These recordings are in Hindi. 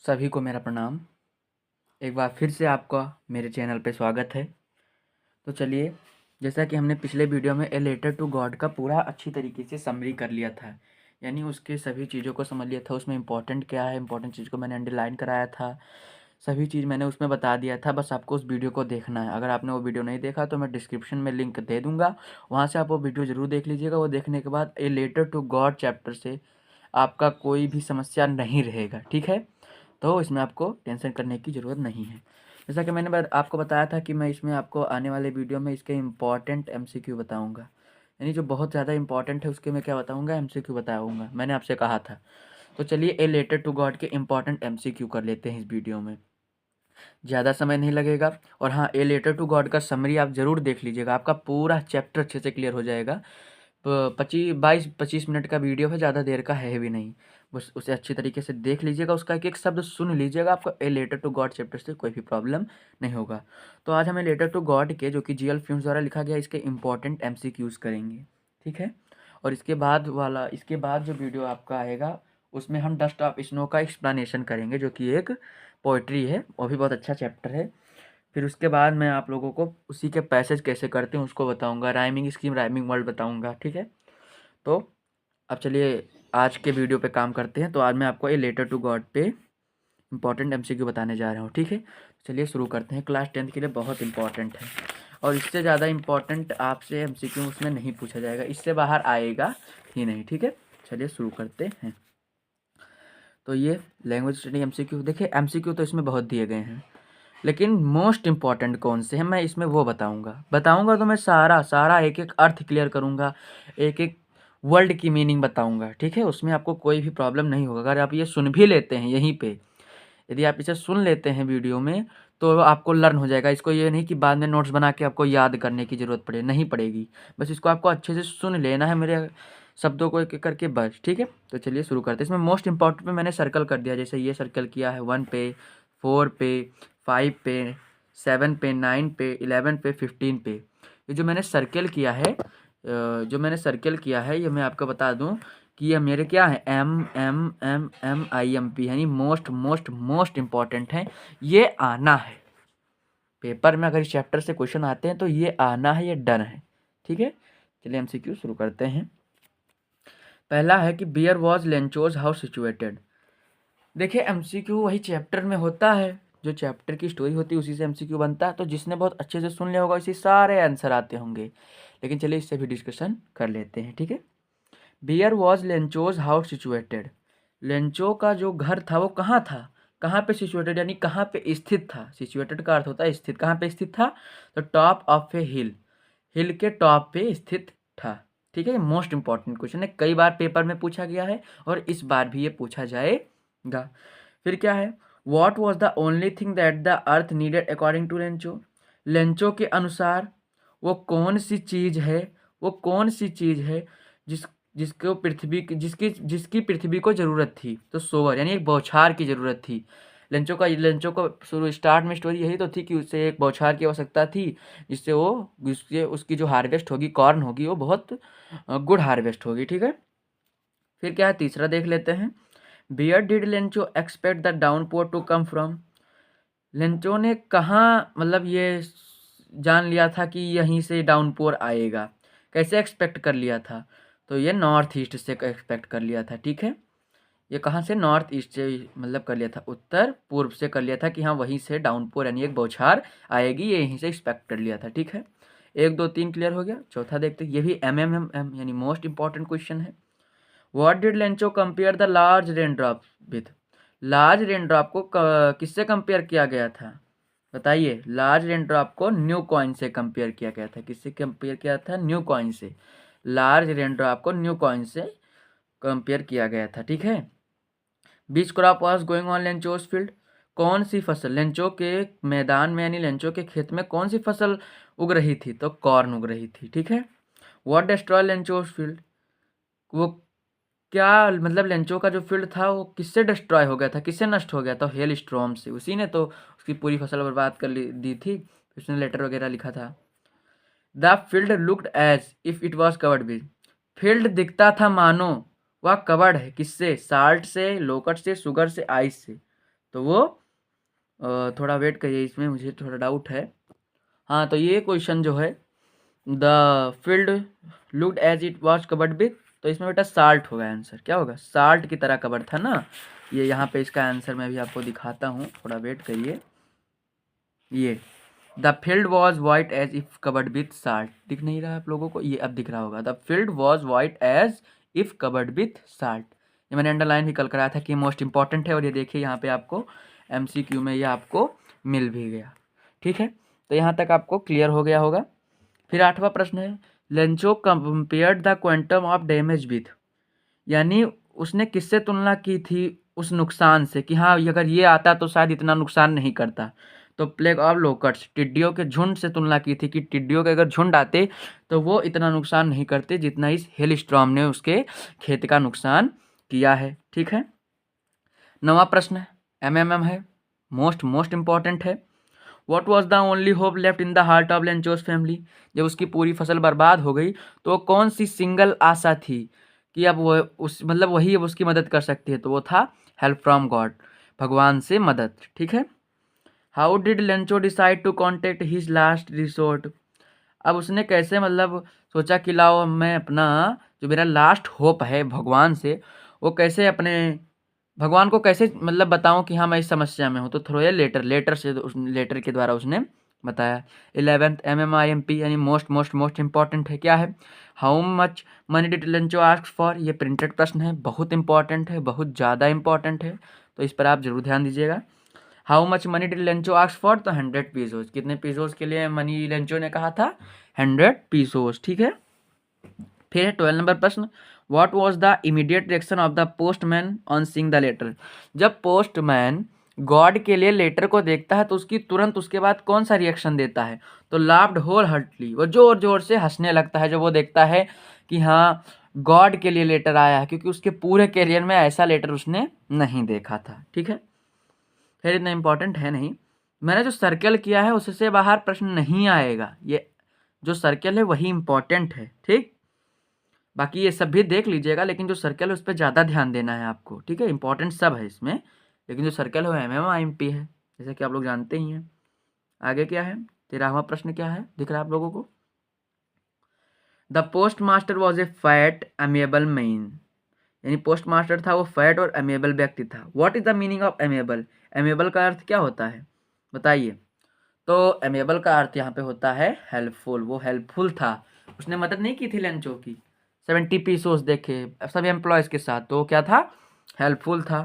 सभी को मेरा प्रणाम। एक बार फिर से आपका मेरे चैनल पे स्वागत है। तो चलिए, जैसा कि हमने पिछले वीडियो में ए लेटर टू गॉड का पूरा अच्छी तरीके से समरी कर लिया था, यानी उसके सभी चीज़ों को समझ लिया था। उसमें इंपॉर्टेंट क्या है, इंपॉर्टेंट चीज़ को मैंने अंडरलाइन कराया था, सभी चीज़ मैंने उसमें बता दिया था। बस आपको उस वीडियो को देखना है। अगर आपने वो वीडियो नहीं देखा तो मैं डिस्क्रिप्शन में लिंक दे दूँगा, वहाँ से आप वो वीडियो ज़रूर देख लीजिएगा। वो देखने के बाद a letter to God chapter से आपका कोई भी समस्या नहीं रहेगा, ठीक है। तो इसमें आपको टेंशन करने की ज़रूरत नहीं है। जैसा कि मैंने आपको बताया था कि मैं इसमें आपको आने वाले वीडियो में इसके इम्पॉर्टेंट एमसीक्यू बताऊंगा, यानी जो बहुत ज़्यादा इंपॉर्टेंट है उसके मैं क्या बताऊंगा, एमसीक्यू बताऊंगा। मैंने आपसे कहा था। तो चलिए ए लेटर टू गॉड के इम्पॉर्टेंट एमसीक्यू कर लेते हैं इस वीडियो में। ज़्यादा समय नहीं लगेगा। और हाँ, ए लेटर टू गॉड का समरी आप ज़रूर देख लीजिएगा, आपका पूरा चैप्टर अच्छे से क्लियर हो जाएगा। 25 मिनट का वीडियो है, ज़्यादा देर का है भी नहीं। बस उसे अच्छी तरीके से देख लीजिएगा, उसका एक एक शब्द सुन लीजिएगा, आपको a letter to God chapter से कोई भी प्रॉब्लम नहीं होगा। तो आज हमें लेटर टू गॉड के, जो कि जीएल फिल्म्स द्वारा लिखा गया, इसके इंपॉर्टेंट एमसीक्यूज करेंगे, ठीक है। और इसके बाद जो वीडियो आपका आएगा उसमें हम डस्ट ऑफ स्नो का एक्सप्लेनेशन करेंगे, जो कि एक पोइट्री है, वो भी बहुत अच्छा चैप्टर है। फिर उसके बाद मैं आप लोगों को उसी के पैसेज कैसे करते हैं उसको बताऊंगा, राइमिंग स्कीम, राइमिंग वर्ड बताऊंगा, ठीक है। तो अब चलिए आज के वीडियो पे काम करते हैं। तो आज मैं आपको ये लेटर टू गॉड पे इंपॉर्टेंट एमसीक्यू बताने जा रहा हूँ, ठीक है। चलिए शुरू करते हैं। क्लास 10th के लिए बहुत इंपॉर्टेंट है, और इससे ज़्यादा इंपॉर्टेंट आपसे एमसीक्यू उसमें नहीं पूछा जाएगा, इससे बाहर आएगा ही नहीं, ठीक है। चलिए शुरू करते हैं। तो ये लैंग्वेज स्टडी एमसीक्यू, देखिए एमसीक्यू तो इसमें बहुत दिए गए हैं, लेकिन मोस्ट इंपॉर्टेंट कौन से हैं मैं इसमें वो बताऊंगा। तो मैं सारा सारा एक एक अर्थ क्लियर करूंगा, एक एक वर्ड की मीनिंग बताऊंगा, ठीक है। उसमें आपको कोई भी प्रॉब्लम नहीं होगा। अगर आप ये सुन भी लेते हैं यहीं पे, यदि आप इसे सुन लेते हैं वीडियो में, तो आपको लर्न हो जाएगा। इसको ये नहीं कि बाद में नोट्स बना के आपको याद करने की ज़रूरत पड़े, नहीं पड़ेगी। बस इसको आपको अच्छे से सुन लेना है, मेरे शब्दों को एक एक करके, बस, ठीक है। तो चलिए शुरू करते हैं। इसमें मोस्ट इंपॉर्टेंट पे मैंने सर्कल कर दिया, जैसे ये सर्कल किया है 1 पे, 4 पे, 5 पे, 7 पे, 9 पे, 11 पे, 15 पे। ये जो मैंने सर्कल किया है, ये मैं आपको बता दूं कि ये मेरे क्या है, M M M M I M P, यानी मोस्ट मोस्ट मोस्ट इंपॉर्टेंट है। ये आना है पेपर में, अगर इस चैप्टर से क्वेश्चन आते हैं तो ये आना है, ये डन है, ठीक है। चलिए एमसीक्यू शुरू करते हैं। पहला है कि where was Lencho's house situated. देखिए एमसीक्यू वही चैप्टर में होता है, जो चैप्टर की स्टोरी होती है उसी से एमसीक्यू बनता है। तो जिसने बहुत अच्छे से सुन लिया होगा उसी सारे आंसर आते होंगे, लेकिन चलिए इससे भी डिस्कशन कर लेते हैं, ठीक है। Where was Lencho's house situated. Lencho का जो घर था वो कहाँ था, कहाँ पे सिचुएटेड, यानी कहाँ पे स्थित था। सिचुएटेड का अर्थ होता है स्थित। कहाँ पे स्थित था, तो टॉप ऑफ ए हिल, हिल के टॉप पे स्थित था, ठीक है। मोस्ट इंपॉर्टेंट क्वेश्चन है, कई बार पेपर में पूछा गया है और इस बार भी ये पूछा जाएगा। फिर क्या है, what was the only thing that the earth needed according to Lencho. Lencho के अनुसार वो कौन सी चीज है, वो कौन सी चीज है जिस जिसको पृथ्वी की जिसकी जिसकी पृथ्वी को जरूरत थी। तो सोवर, यानी एक बौछार की जरूरत थी। लेंचो को शुरू स्टार्ट में स्टोरी यही तो थी कि उसे एक बौछार की आवश्यकता थी, जिससे उसकी जो हार्वेस्ट होगी, कॉर्न होगी, वो बहुत गुड हार्वेस्ट होगी, ठीक है। फिर क्या है, तीसरा देख लेते हैं। Where did Lencho expect the downpour to come from. Lencho ने कहाँ, मतलब ये जान लिया था कि यहीं से डाउनपोर आएगा, कैसे एक्सपेक्ट कर लिया था, तो ये नॉर्थ ईस्ट से एक्सपेक्ट कर लिया था, ठीक है। ये कहाँ से, नॉर्थ ईस्ट से, मतलब कर लिया था, उत्तर पूर्व से कर लिया था कि हाँ वहीं से डाउनपोर यानी एक बौछार आएगी, ये यहीं से एक्सपेक्ट कर लिया था, ठीक है। 1 2 3 क्लियर हो गया। चौथा देखते हैं, ये भी एम यानी मोस्ट इंपॉर्टेंट क्वेश्चन है। What did Lencho compare the large rain drop with. Large rain drop को किससे कंपेयर किया गया था, बताइए। लार्ज रेन ड्रॉप को न्यू कॉइन से कंपेयर किया गया था। किससे कंपेयर किया था, न्यू कॉइन से। लार्ज रेन ड्रॉप को न्यू कॉइन से कंपेयर किया गया था, ठीक है। Which crop was going on Lencho's field. कौन सी फसल लेंचो के मैदान में, यानी लेंचो के खेत में कौन सी फसल उग रही थी, तो कॉर्न उग रही थी, ठीक है। व्हाट डिस्ट्रॉय लेंचोस फील्ड, वो क्या, मतलब लेंचो का जो फील्ड था वो किससे डिस्ट्रॉय हो गया था, किससे नष्ट हो गया था, हेल स्ट्रॉम से। उसी ने तो उसकी पूरी फसल बर्बाद कर दी थी, उसने लेटर वगैरह लिखा था। The field looked as if it was covered with. Field दिखता था मानो वह कवर्ड है, किससे, साल्ट से, लोकट से, शुगर से, आइस से। तो वो थोड़ा वेट करिए, इसमें मुझे थोड़ा डाउट है। हाँ, तो ये क्वेश्चन जो है, the field looked as it was covered with, तो इसमें बेटा साल्ट होगा आंसर। क्या होगा? साल्ट की तरह कवर था ना। ये यहाँ पे इसका आंसर मैं भी आपको दिखाता हूँ, थोड़ा वेट करिए। ये the field was white as if covered with salt, दिख नहीं रहा आप लोगों को? ये अब दिख रहा होगा। The field was white as if covered with salt. ये मैंने अंडरलाइन भी कल कराया था कि मोस्ट इंपॉर्टेंट है, और ये देखिए यहाँ पे आपको MCQ में ये आपको मिल भी गया। ठीक है, तो यहाँ तक आपको क्लियर हो गया होगा। फिर 8वां प्रश्न है, Lencho compared the quantum of damage with, यानी उसने किससे तुलना की थी उस नुकसान से, कि हाँ अगर ये आता तो शायद इतना नुकसान नहीं करता। तो प्लेग ऑफ लोकट्स, टिड्डियों के झुंड से तुलना की थी कि टिड्डियों के अगर झुंड आते तो वो इतना नुकसान नहीं करते जितना इस हेल स्टॉर्म ने उसके खेत का नुकसान किया है। ठीक है, 9वां प्रश्न है, MMM है, मोस्ट इंपॉर्टेंट है। What was the only hope left in the heart of Lencho's family, जब उसकी पूरी फसल बर्बाद हो गई तो कौन सी सिंगल आशा थी कि अब वो उस मतलब वही अब उसकी मदद कर सकती है, तो वो था हेल्प फ्रॉम गॉड, भगवान से मदद। ठीक है, how did Lencho decide to contact his last resort, अब उसने कैसे मतलब सोचा कि लाओ मैं अपना जो मेरा लास्ट होप है भगवान से, वो कैसे अपने भगवान को कैसे मतलब बताऊं कि हाँ मैं इस समस्या में हूँ, तो थ्रू ए लेटर से उस लेटर के द्वारा उसने बताया। 11th MMIMP यानी मोस्ट इंपॉर्टेंट है, क्या है? How much money did Lencho ask for, ये प्रिंटेड प्रश्न है, बहुत इंपॉर्टेंट है, बहुत ज़्यादा इंपॉर्टेंट है, तो इस पर आप जरूर ध्यान दीजिएगा। How much money did Lencho ask for, तो 100 पीसोज, कितने पीसोज के लिए मनी लेंचो ने कहा था? 100 पीसोज। ठीक है, फिर है 12 नंबर प्रश्न, what was the immediate reaction of the postman on seeing the letter, जब पोस्टमैन गॉड के लिए लेटर को देखता है तो उसकी तुरंत उसके बाद कौन सा रिएक्शन देता है? तो लाफ्ड होल हार्टली, वो जोर जोर से हंसने लगता है जब वो देखता है कि हाँ गॉड के लिए लेटर आया है, क्योंकि उसके पूरे करियर में ऐसा लेटर उसने नहीं देखा था। ठीक है, फिर इतना इंपॉर्टेंट है नहीं, मैंने जो सर्कल किया है उससे बाहर प्रश्न नहीं आएगा, ये जो सर्कल है वही इंपॉर्टेंट है। ठीक, बाकी ये सब भी देख लीजिएगा, लेकिन जो सर्कल है उस पर ज़्यादा ध्यान देना है आपको। ठीक है, इंपॉर्टेंट सब है इसमें, लेकिन जो सर्कल है वो MMIMP है, जैसे कि आप लोग जानते ही हैं। आगे क्या है? 13वां प्रश्न क्या है, दिख रहा है आप लोगों को? The post master was a fat amiable man, यानी पोस्ट मास्टर था वो फैट और अमेबल व्यक्ति था। What is the meaning of amiable, amiable का अर्थ क्या होता है बताइए? तो अमेबल का अर्थ यहाँ पे होता है हेल्पफुल, वो हेल्पफुल था, उसने मदद नहीं की थी लेंचो की 70 पीसोस देखे सभी एम्प्लॉयज़ के साथ, तो क्या था? हेल्पफुल था।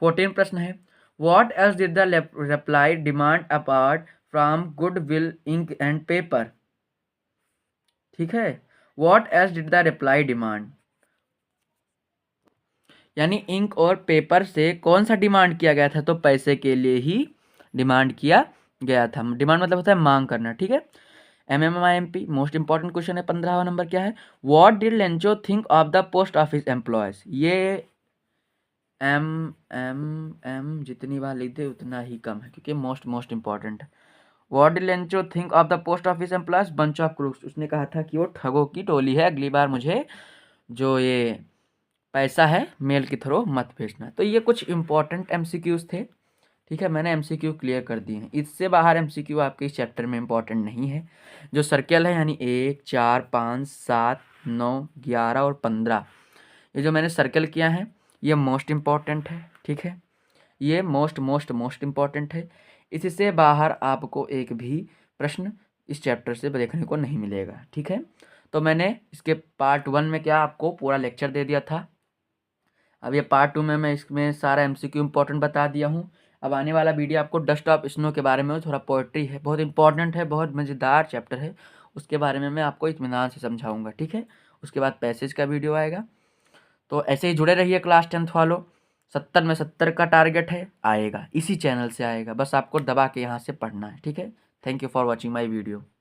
14 प्रश्न है, what else did the reply demand apart from good will ink and paper, ठीक है, what else did the reply demand, यानी इंक और पेपर से कौन सा डिमांड किया गया था? तो पैसे के लिए ही डिमांड किया गया था। डिमांड मतलब होता है मांग करना। ठीक है, MMIMP मोस्ट इंपॉर्टेंट क्वेश्चन है। 15वां नंबर क्या है, what did Lencho think of the post office employees, ये एम जितनी बार लिख दे उतना ही कम है, क्योंकि मोस्ट इंपॉर्टेंट है। What did Lencho think of the post office employees bunch of crooks, उसने कहा था कि वो ठगों की टोली है, अगली बार मुझे जो ये पैसा है मेल के थ्रू मत भेजना। तो ये कुछ इंपॉर्टेंट MCQs थे। ठीक है, मैंने MCQ क्लियर कर दिए हैं, इससे बाहर MCQ आपके इस चैप्टर में इंपॉर्टेंट नहीं है। जो सर्कल है यानी 1, 4, 5, 7, 9, 11 और 15, ये जो मैंने सर्कल किया है ये मोस्ट इम्पॉर्टेंट है। ठीक है, ये मोस्ट इम्पॉर्टेंट है, इससे बाहर आपको एक भी प्रश्न इस चैप्टर से देखने को नहीं मिलेगा। ठीक है, तो मैंने इसके पार्ट 1 में क्या आपको पूरा लेक्चर दे दिया था, अब ये पार्ट 2 में मैं इसमें सारा MCQ इंपॉर्टेंट बता दिया हूँ। अब आने वाला वीडियो आपको डस्ट ऑफ स्नो के बारे में, थोड़ा पोएट्री है, बहुत इंपॉर्टेंट है, बहुत मज़ेदार चैप्टर है, उसके बारे में मैं आपको इत्मीनान से समझाऊंगा। ठीक है, उसके बाद पैसेज का वीडियो आएगा, तो ऐसे ही जुड़े रहिए। क्लास 10th वालों, 70 में 70 का टारगेट है, आएगा इसी चैनल से आएगा, बस आपको दबा के यहाँ से पढ़ना है। ठीक है, thank you for watching my video.